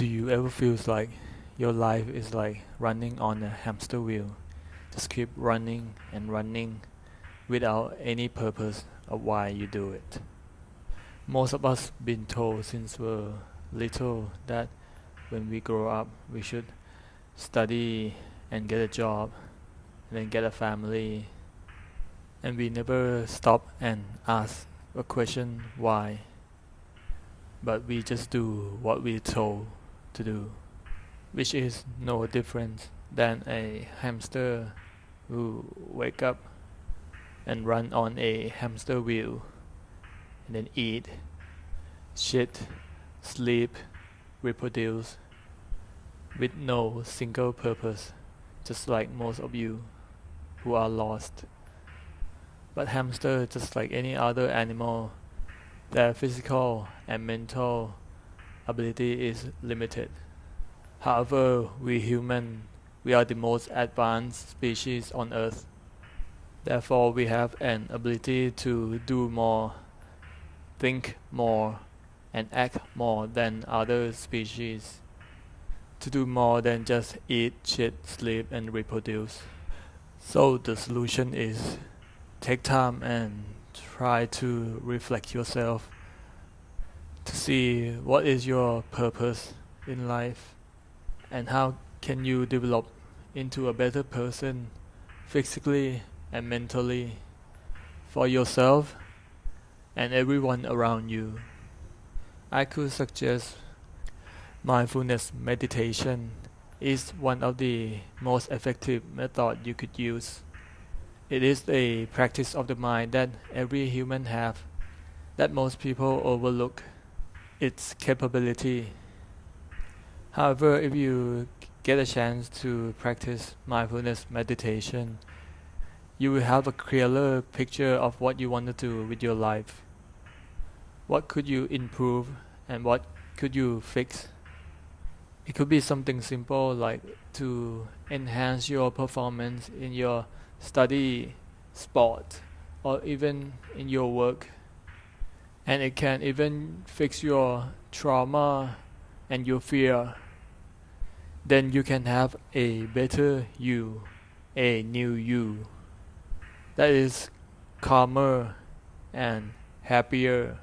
Do you ever feel like your life is like running on a hamster wheel? Just keep running and running without any purpose of why you do it. Most of us been told since we're little that when we grow up we should study and get a job and then get a family, and we never stop and ask a question why, but we just do what we're told to do, which is no different than a hamster who wake up and run on a hamster wheel and then eat, shit, sleep, reproduce with no single purpose, just like most of you who are lost. But hamster, just like any other animal, their physical and mental ability is limited. However, we humans, we are the most advanced species on Earth. Therefore, we have an ability to do more, think more, and act more than other species. To do more than just eat, shit, sleep, and reproduce. So the solution is take time and try to reflect yourself to see what is your purpose in life and how can you develop into a better person physically and mentally for yourself and everyone around you. I could suggest mindfulness meditation is one of the most effective methods you could use. It is a practice of the mind that every human have, that most people overlook its capability. However, if you get a chance to practice mindfulness meditation, you will have a clearer picture of what you want to do with your life. What could you improve and what could you fix? It could be something simple like to enhance your performance in your study, sport, or even in your work. And it can even fix your trauma and your fear. Then you can have a better you, a new you that is calmer and happier.